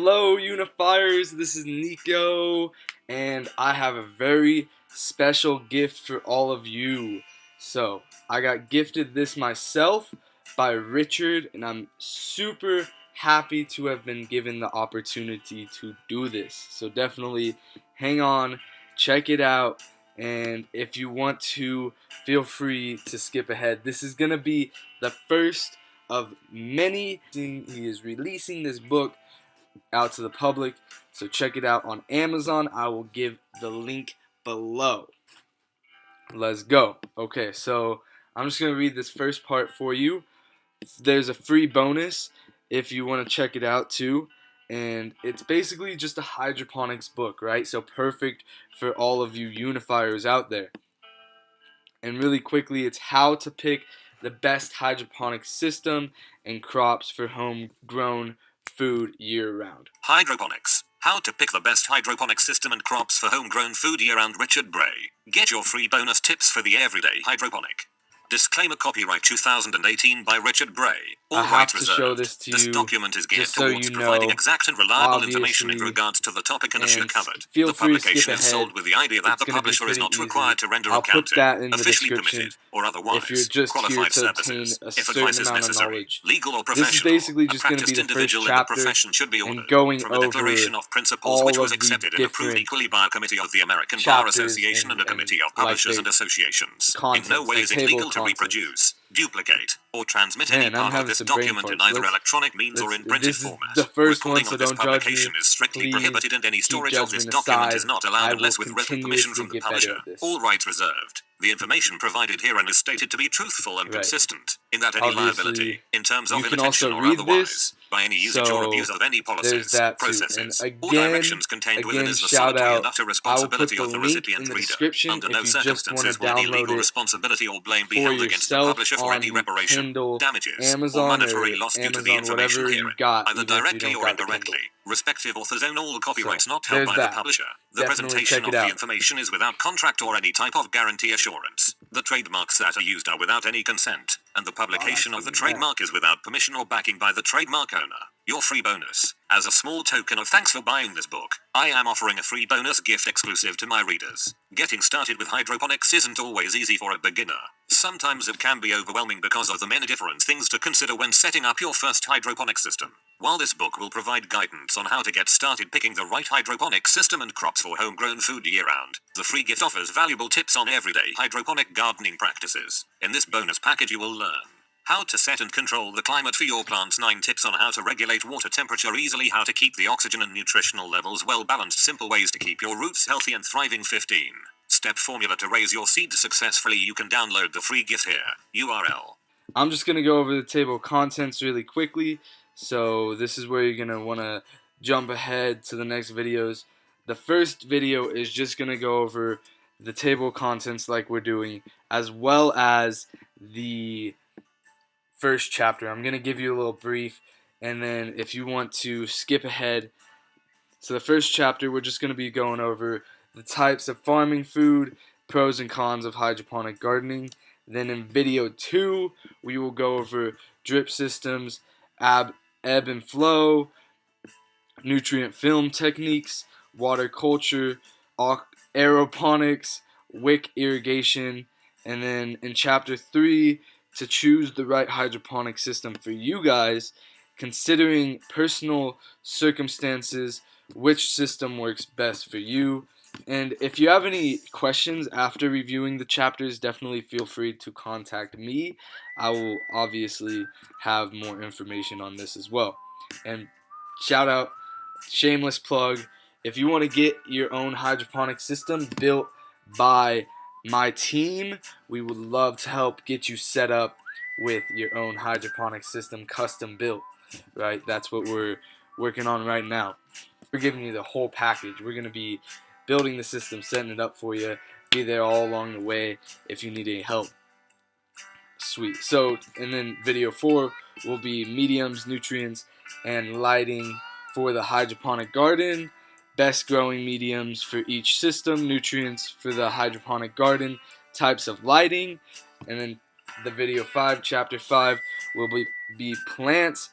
Hello Unifiers, this is Nico, and I have a very special gift for all of you. So, I got gifted this myself by Richard, and I'm super happy to have been given the opportunity to do this. So definitely hang on, check it out, and if you want to, feel free to skip ahead. This is going to be the first of many. He is releasing this book out to the public, so check it out on Amazon. I will give the link below. Let's go. Okay, so I'm just going to read this first part for you. There's a free bonus if you want to check it out too, and it's basically just a hydroponics book, right? So perfect for all of you unifiers out there. And really quickly, it's how to pick the best hydroponic system and crops for homegrown food year-round. Hydroponics. How to pick the best hydroponic system and crops for homegrown food year-round. Richard Bray. Get your free bonus tips for the everyday hydroponic. Disclaimer, copyright 2018 by Richard Bray. All rights reserved. Show this to you. This document is geared so towards providing exact and reliable information in regards to the topic and issue covered. The publication is sold with the idea that the publisher is not required to render accounting, officially permitted, or otherwise qualified services. If advice is necessary, legal or professional, this is basically just a practiced individual in the profession should be ordered from a declaration of principles which was accepted and approved equally by a committee of the American Bar Association and a committee of publishers and associations. In no way is it legal to reproduce, duplicate, or transmit any part of this document in either electronic means or in printed format. The first Recording one, so of this don't judge publication me. is strictly Please prohibited, and any storage of this judgment document aside, is not allowed unless with written permission from the publisher. All rights reserved. The information provided herein is stated to be truthful and consistent, in that any liability, in terms of imitation or otherwise, by any usage or abuse of any policies, processes, or directions contained within is the solitary and utter responsibility of the recipient reader. Under no circumstances will any legal responsibility or blame be held against the publisher for any reparation, damages, or monetary loss due to the information herein, either directly or indirectly. Respective authors own all the copyrights not held by the publisher. The presentation of the information is without contract or any type of guarantee assurance. The trademarks that are used are without any consent, and the publication of the trademark is without permission or backing by the trademark owner. Your free bonus. As a small token of thanks for buying this book, I am offering a free bonus gift exclusive to my readers. Getting started with hydroponics isn't always easy for a beginner. Sometimes it can be overwhelming because of the many different things to consider when setting up your first hydroponic system. While this book will provide guidance on how to get started picking the right hydroponic system and crops for homegrown food year-round, the free gift offers valuable tips on everyday hydroponic gardening practices. In this bonus package you will learn how to set and control the climate for your plants, 9 tips on how to regulate water temperature easily, how to keep the oxygen and nutritional levels well balanced, simple ways to keep your roots healthy and thriving, 15-step formula to raise your seeds successfully. You can download the free gift here. URL. I'm just going to go over the table of contents really quickly. So this is where you're going to want to jump ahead to the next videos. The first video is just going to go over the table of contents like we're doing, as well as the first chapter. I'm going to give you a little brief, and then if you want to skip ahead. So the first chapter, we're just going to be going over the types of farming food, pros and cons of hydroponic gardening. Then in video 2, we will go over drip systems, ebb and flow, nutrient film techniques, water culture, aeroponics, wick irrigation, and then in chapter 3, to choose the right hydroponic system for you guys, considering personal circumstances, which system works best for you. And if you have any questions after reviewing the chapters, definitely feel free to contact me. I will obviously have more information on this as well. And shout out, shameless plug, if you want to get your own hydroponic system built by my team, we would love to help get you set up with your own hydroponic system custom built, right? That's what we're working on right now. We're giving you the whole package. We're going to be building the system, setting it up for you, be there all along the way if you need any help. Sweet. So, and then video 4 will be mediums, nutrients, and lighting for the hydroponic garden. Best growing mediums for each system, nutrients for the hydroponic garden, types of lighting, and then the video 5, chapter 5, will be plants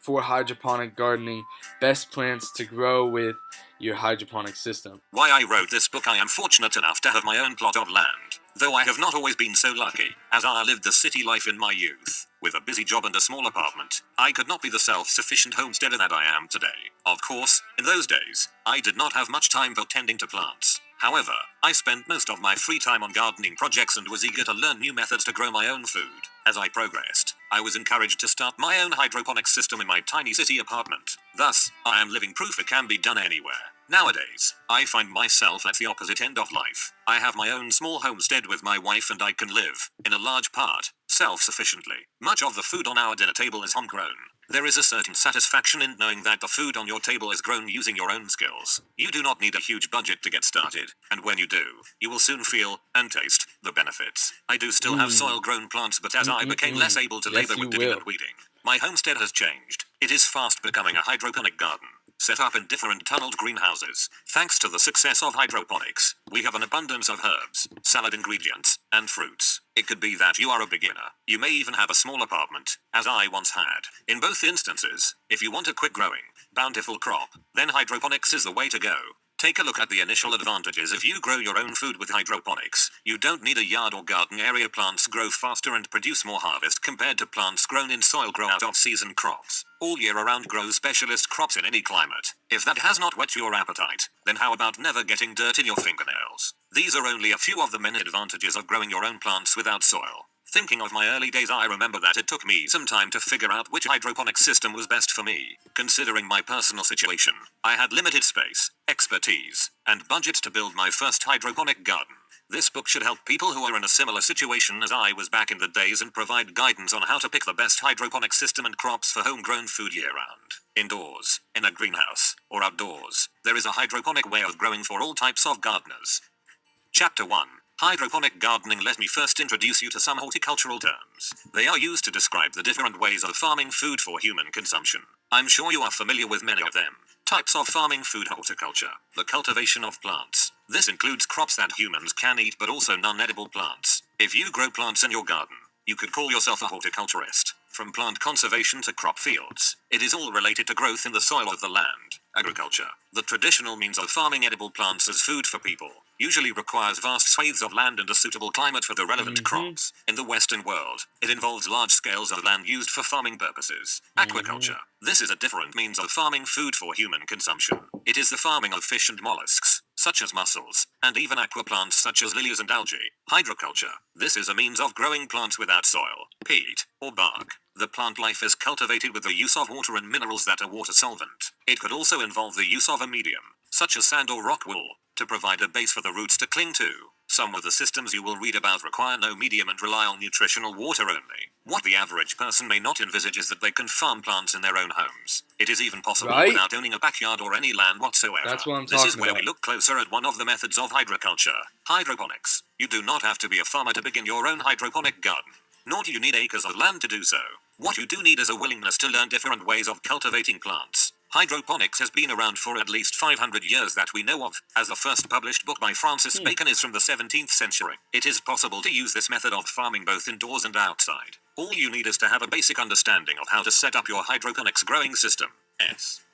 for hydroponic gardening, best plants to grow with your hydroponic system. Why I wrote this book. I am fortunate enough to have my own plot of land, though I have not always been so lucky, as I lived the city life in my youth. With a busy job and a small apartment, I could not be the self-sufficient homesteader that I am today. Of course, in those days, I did not have much time for tending to plants. However, I spent most of my free time on gardening projects and was eager to learn new methods to grow my own food. As I progressed, I was encouraged to start my own hydroponics system in my tiny city apartment. Thus, I am living proof it can be done anywhere. Nowadays, I find myself at the opposite end of life. I have my own small homestead with my wife and I can live, in a large part, self-sufficiently. Much of the food on our dinner table is homegrown. There is a certain satisfaction in knowing that the food on your table is grown using your own skills. You do not need a huge budget to get started, and when you do, you will soon feel and taste the benefits. I do still have soil-grown plants, but as I became less able to labor with digging and weeding, my homestead has changed. It is fast becoming a hydroponic garden, set up in different tunneled greenhouses. Thanks to the success of hydroponics, we have an abundance of herbs, salad ingredients, and fruits. It could be that you are a beginner. You may even have a small apartment, as I once had. In both instances, if you want a quick-growing, bountiful crop, then hydroponics is the way to go. Take a look at the initial advantages if you grow your own food with hydroponics. You don't need a yard or garden area. Plants grow faster and produce more harvest compared to plants grown in soil. Grow out of season crops. All year around grow specialist crops in any climate. If that has not whet your appetite, then how about never getting dirt in your fingernails? These are only a few of the many advantages of growing your own plants without soil. Thinking of my early days, I remember that it took me some time to figure out which hydroponic system was best for me. Considering my personal situation, I had limited space, expertise, and budget to build my first hydroponic garden. This book should help people who are in a similar situation as I was back in the days and provide guidance on how to pick the best hydroponic system and crops for homegrown food year-round. Indoors, in a greenhouse, or outdoors, there is a hydroponic way of growing for all types of gardeners. Chapter 1. Hydroponic gardening. Let me first introduce you to some horticultural terms. They are used to describe the different ways of farming food for human consumption. I'm sure you are familiar with many of them. Types of farming food. Horticulture. The cultivation of plants. This includes crops that humans can eat but also non-edible plants. If you grow plants in your garden, you could call yourself a horticulturist. From plant conservation to crop fields, it is all related to growth in the soil of the land. Agriculture. The traditional means of farming edible plants as food for people usually requires vast swathes of land and a suitable climate for the relevant crops. In the Western world, it involves large scales of land used for farming purposes. Aquaculture. This is a different means of farming food for human consumption. It is the farming of fish and mollusks, such as mussels, and even aquaplants such as lilies and algae. Hydroculture. This is a means of growing plants without soil, peat, or bark. The plant life is cultivated with the use of water and minerals that are water solvent. It could also involve the use of a medium, such as sand or rock wool, to provide a base for the roots to cling to. Some of the systems you will read about require no medium and rely on nutritional water only. What the average person may not envisage is that they can farm plants in their own homes. It is even possible without owning a backyard or any land whatsoever. That's what I'm talking This is where about. we look closer at one of the methods of hydroculture, hydroponics. You do not have to be a farmer to begin your own hydroponic garden, nor do you need acres of land to do so. What you do need is a willingness to learn different ways of cultivating plants. Hydroponics has been around for at least 500 years that we know of, as the first published book by Francis Bacon is from the 17th century. It is possible to use this method of farming both indoors and outside. All you need is to have a basic understanding of how to set up your hydroponics growing system.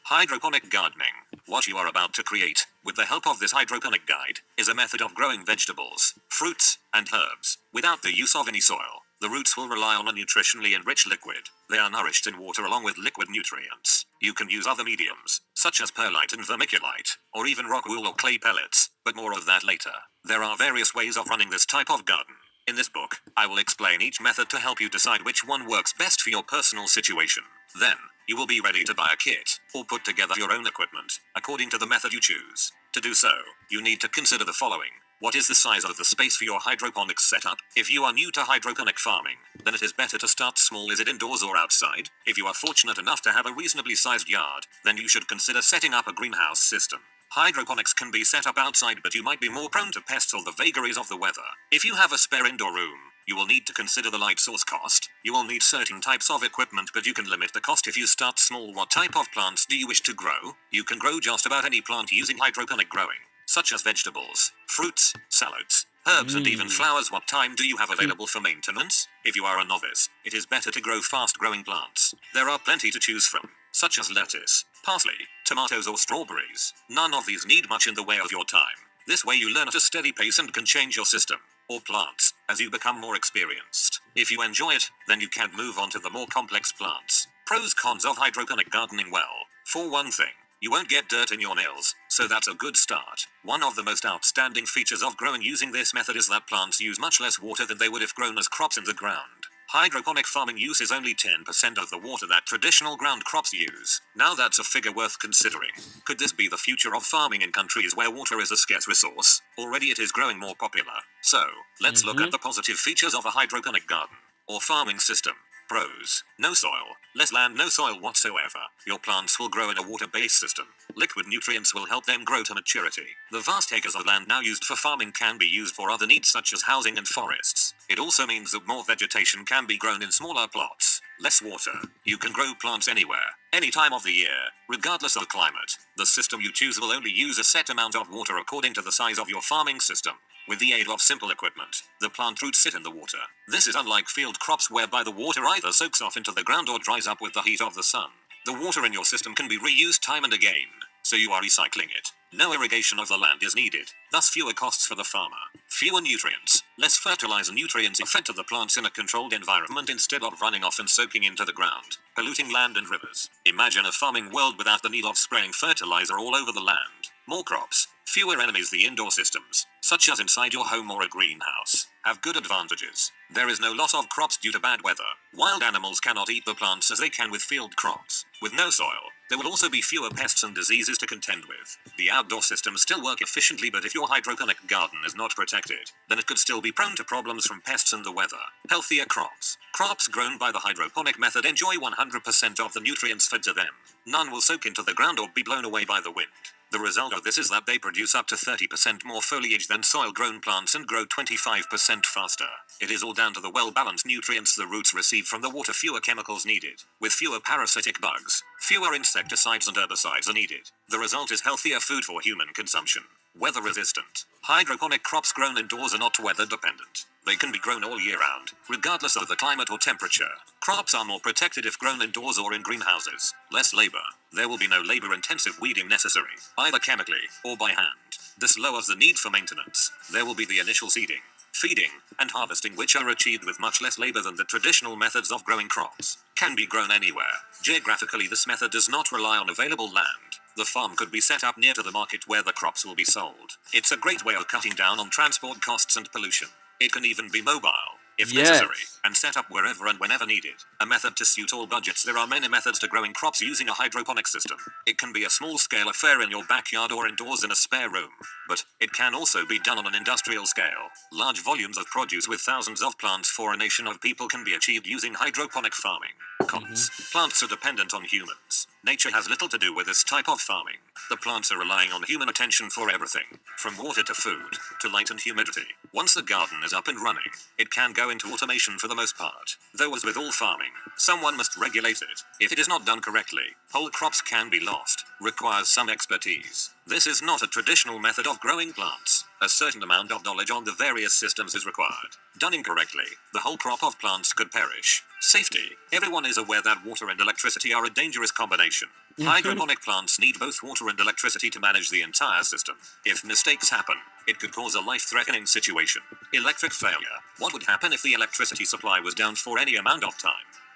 Hydroponic gardening. What you are about to create, with the help of this hydroponic guide, is a method of growing vegetables, fruits, and herbs, without the use of any soil. The roots will rely on a nutritionally enriched liquid. They are nourished in water along with liquid nutrients. You can use other mediums, such as perlite and vermiculite, or even rock wool or clay pellets, but more of that later. There are various ways of running this type of garden. In this book, I will explain each method to help you decide which one works best for your personal situation. Then, you will be ready to buy a kit, or put together your own equipment, according to the method you choose. To do so, you need to consider the following. What is the size of the space for your hydroponics setup? If you are new to hydroponic farming, then it is better to start small. Is it indoors or outside? If you are fortunate enough to have a reasonably sized yard, then you should consider setting up a greenhouse system. Hydroponics can be set up outside, but you might be more prone to pests or the vagaries of the weather. If you have a spare indoor room, you will need to consider the light source cost. You will need certain types of equipment, but you can limit the cost if you start small. What type of plants do you wish to grow? You can grow just about any plant using hydroponic growing, such as vegetables, fruits, salads, herbs, and even flowers. What time do you have available for maintenance? If you are a novice, it is better to grow fast-growing plants. There are plenty to choose from. such as lettuce, parsley, tomatoes or strawberries. None of these need much in the way of your time. This way you learn at a steady pace and can change your system, or plants, as you become more experienced. If you enjoy it, then you can move on to the more complex plants. Pros cons of hydroponic gardening. Well, for one thing, you won't get dirt in your nails, so that's a good start. One of the most outstanding features of growing using this method is that plants use much less water than they would if grown as crops in the ground. Hydroponic farming uses only 10% of the water that traditional ground crops use. Now that's a figure worth considering. Could this be the future of farming in countries where water is a scarce resource? Already it is growing more popular. So, let's look at the positive features of a hydroponic garden, or farming system. Pros: no soil, less land, no soil whatsoever. Your plants will grow in a water-based system. Liquid nutrients will help them grow to maturity. The vast acres of land now used for farming can be used for other needs such as housing and forests. It also means that more vegetation can be grown in smaller plots. Less water. You can grow plants anywhere, any time of the year, regardless of climate. The system you choose will only use a set amount of water according to the size of your farming system. With the aid of simple equipment, the plant roots sit in the water. This is unlike field crops whereby the water either soaks off into the ground or dries up with the heat of the sun. The water in your system can be reused time and again, so you are recycling it. No irrigation of the land is needed, thus fewer costs for the farmer. Fewer nutrients, less fertilizer. Nutrients are fed to the plants in a controlled environment instead of running off and soaking into the ground, polluting land and rivers. Imagine a farming world without the need of spraying fertilizer all over the land. More crops, fewer enemies. The indoor systems, such as inside your home or a greenhouse, have good advantages. There is no loss of crops due to bad weather. Wild animals cannot eat the plants as they can with field crops. With no soil, there will also be fewer pests and diseases to contend with. The outdoor systems still work efficiently, but if your hydroponic garden is not protected, then it could still be prone to problems from pests and the weather. Healthier crops. Crops grown by the hydroponic method enjoy 100% of the nutrients fed to them. None will soak into the ground or be blown away by the wind. The result of this is that they produce up to 30% more foliage than soil-grown plants and grow 25% faster. It is all down to the well-balanced nutrients the roots receive from the water. Fewer chemicals needed. With fewer parasitic bugs, fewer insecticides and herbicides are needed. The result is healthier food for human consumption. Weather-resistant. Hydroponic crops grown indoors are not weather-dependent. They can be grown all year round, regardless of the climate or temperature. Crops are more protected if grown indoors or in greenhouses. Less labor. There will be no labor-intensive weeding necessary, either chemically or by hand. This lowers the need for maintenance. There will be the initial seeding, feeding, and harvesting, which are achieved with much less labor than the traditional methods of growing crops. Can be grown anywhere. Geographically, this method does not rely on available land. The farm could be set up near to the market where the crops will be sold. It's a great way of cutting down on transport costs and pollution. It can even be mobile, if necessary, and set up wherever and whenever needed. A method to suit all budgets. There are many methods to growing crops using a hydroponic system. It can be a small-scale affair in your backyard or indoors in a spare room, but it can also be done on an industrial scale. Large volumes of produce with thousands of plants for a nation of people can be achieved using hydroponic farming. Cons. Plants are dependent on humans. Nature has little to do with this type of farming. The plants are relying on human attention for everything, from water to food, to light and humidity. Once the garden is up and running, it can go into automation for the most part. Though as with all farming, someone must regulate it. If it is not done correctly, whole crops can be lost. Requires some expertise. This is not a traditional method of growing plants. A certain amount of knowledge on the various systems is required. Done incorrectly, the whole crop of plants could perish. Safety. Everyone is aware that water and electricity are a dangerous combination. Hydroponic plants need both water and electricity to manage the entire system. If mistakes happen, it could cause a life-threatening situation. Electric failure. What would happen if the electricity supply was down for any amount of time?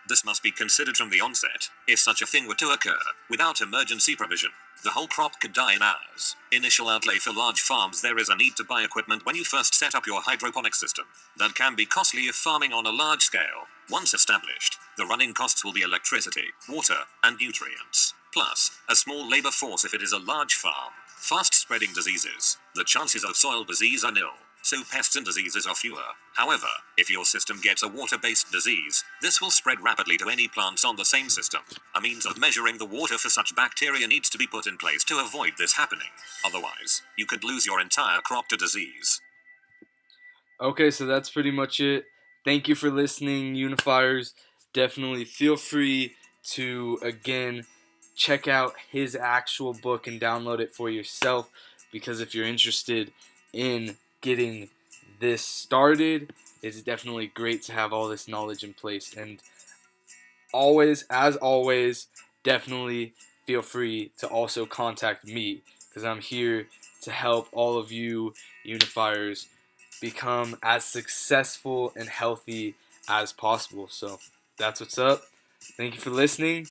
This must be considered from the onset. If such a thing were to occur, without emergency provision, the whole crop could die in hours. Initial outlay. For large farms, there is a need to buy equipment when you first set up your hydroponic system. That can be costly if farming on a large scale. Once established, the running costs will be electricity, water, and nutrients. Plus, a small labor force if it is a large farm. Fast-spreading diseases. The chances of soil disease are nil, so pests and diseases are fewer. However, if your system gets a water-based disease, this will spread rapidly to any plants on the same system. A means of measuring the water for such bacteria needs to be put in place to avoid this happening. Otherwise, you could lose your entire crop to disease. Okay, so that's pretty much it. Thank you for listening, Unifiers. Definitely feel free to, again, check out his actual book and download it for yourself, because if you're interested in getting this started, it's definitely great to have all this knowledge in place. And always, as always, definitely feel free to also contact me, because I'm here to help all of you unifiers become as successful and healthy as possible. So that's what's up. Thank you for listening.